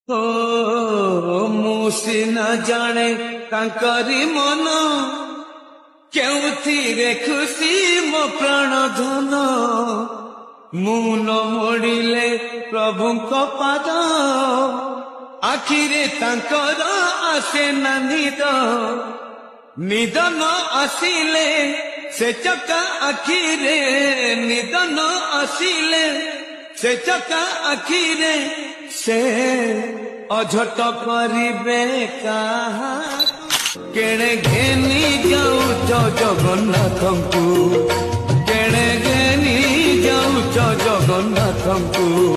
ଓ ମୁଁ ସିନା ଜାଣେ ତାଙ୍କରି ମନ, କେଉଁଥିରେ ଖୁସି ମୋ ପ୍ରାଣ ଧନ। ମୁଁ ନ ମୋଡ଼ିଲେ ପ୍ରଭୁଙ୍କ ପାଦ, ଆଖିରେ ତାଙ୍କର ଆସେ ନା ନିଦ। ନିଦ ନ ଆସିଲେ ସେ ଚକା ଆଖିରେ, ନିଦ ନ ଆସିଲେ ସେ ଚକା ଆଖିରେ, ସେ ଅଝଟ କରିବେ କାହାକୁ। କେଣେ ଘେନି ଯାଉଛ ଜଗନ୍ନାଥଙ୍କୁ, କେଣେ ଘେନି ଯାଉଛ ଜଗନ୍ନାଥଙ୍କୁ।